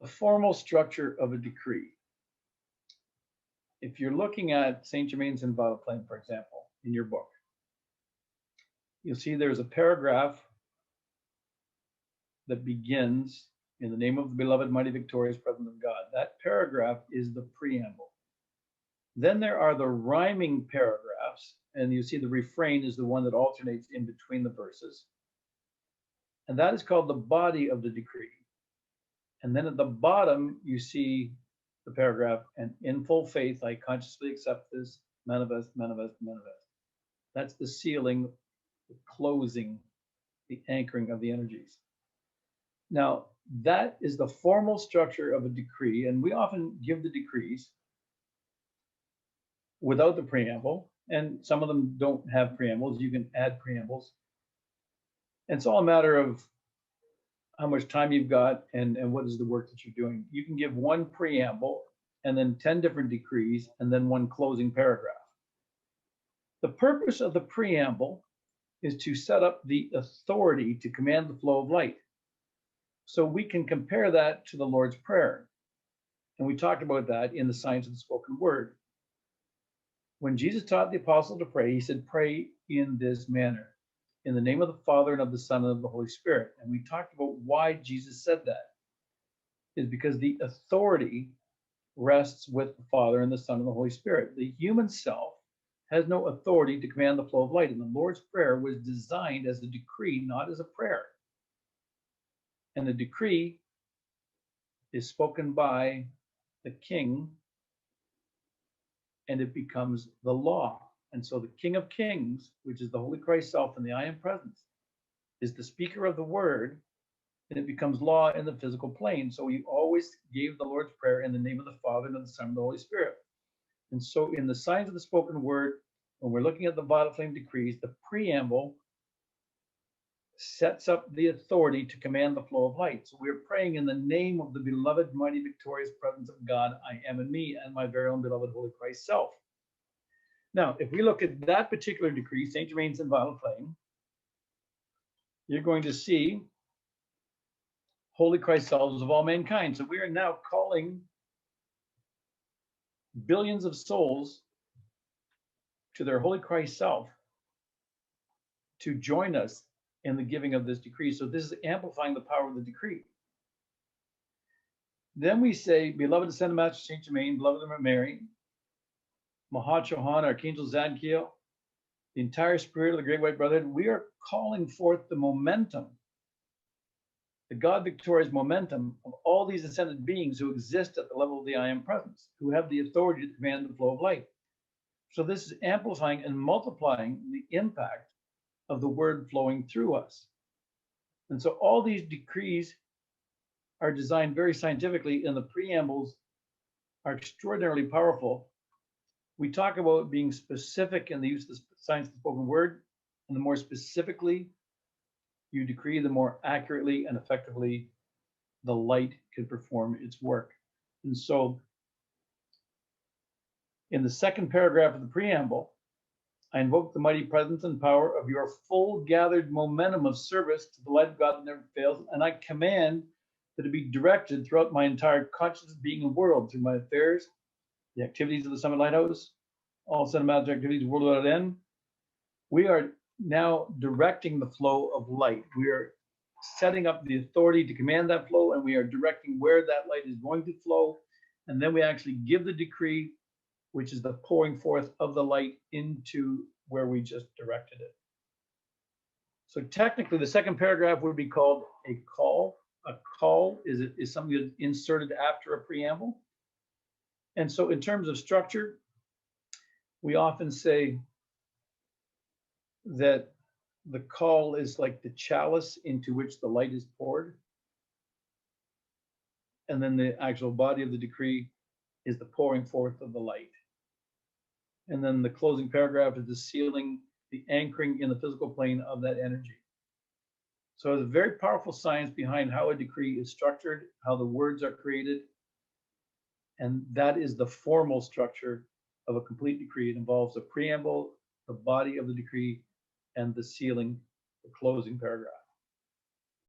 The formal structure of a decree. If you're looking at Saint Germain's Inviolate Flame, for example, in your book, you'll see there's a paragraph that begins in the name of the beloved, mighty, victorious presence of God. That paragraph is the preamble. Then there are the rhyming paragraphs, and you see the refrain is the one that alternates in between the verses. And that is called the body of the decree. And then at the bottom, you see the paragraph, and in full faith, I consciously accept this, manifest, manifest, manifest. That's the sealing, the closing, the anchoring of the energies. Now, that is the formal structure of a decree, and we often give the decrees without the preamble, and some of them don't have preambles. You can add preambles. And it's all a matter of how much time you've got and what is the work that you're doing. You can give one preamble and then 10 different decrees and then one closing paragraph. The purpose of the preamble is to set up the authority to command the flow of light. So we can compare that to the Lord's Prayer. And we talked about that in the Science of the Spoken Word. When Jesus taught the apostle to pray, he said, pray in this manner, in the name of the Father and of the Son and of the Holy Spirit. And we talked about why Jesus said that. Is because the authority rests with the Father and the Son and the Holy Spirit. The human self has no authority to command the flow of light. And the Lord's Prayer was designed as a decree, not as a prayer. And the decree is spoken by the king, and it becomes the law. And so the King of Kings, which is the Holy Christ self in the I Am Presence, is the speaker of the word, and it becomes law in the physical plane. So we always gave the Lord's Prayer in the name of the Father and of the Son and the Holy Spirit. And so in the Signs of the Spoken Word, when we're looking at the Violet Flame decrees, the preamble sets up the authority to command the flow of light. So we're praying in the name of the beloved, mighty, victorious presence of God, I am in me, and my very own beloved Holy Christ self. Now, if we look at that particular decree, Saint Germain's Inviolate Flame, you're going to see Holy Christ selves of all mankind. So we are now calling billions of souls to their Holy Christ self to join us in the giving of this decree. So this is amplifying the power of the decree. Then we say, beloved Ascended Master Saint Germain, beloved of Mary, Mahat Chohan, Archangel Zadkiel, the entire spirit of the Great White Brotherhood, we are calling forth the momentum, the God victorious momentum of all these ascended beings who exist at the level of the I Am Presence, who have the authority to command the flow of light. So this is amplifying and multiplying the impact of the word flowing through us. And so all these decrees are designed very scientifically, and the preambles are extraordinarily powerful. We talk about being specific in the use of the Science of the Spoken Word, and the more specifically you decree, the more accurately and effectively the light can perform its work. And so in the second paragraph of the preamble, I invoke the mighty presence and power of your full gathered momentum of service to the light of God that never fails, and I command that it be directed throughout my entire conscious being and world, through my affairs, the activities of the Summit Lighthouse, all cinematic activities world without end. We are now directing the flow of light. We are setting up the authority to command that flow, and we are directing where that light is going to flow. And then we actually give the decree, which is the pouring forth of the light into where we just directed it. So technically, the second paragraph would be called a call. A call is something that's inserted after a preamble. And so in terms of structure, we often say that the call is like the chalice into which the light is poured. And then the actual body of the decree is the pouring forth of the light. And then the closing paragraph is the sealing, the anchoring in the physical plane of that energy. So there's a very powerful science behind how a decree is structured, how the words are created. And that is the formal structure of a complete decree. It involves a preamble, the body of the decree, and the sealing, the closing paragraph.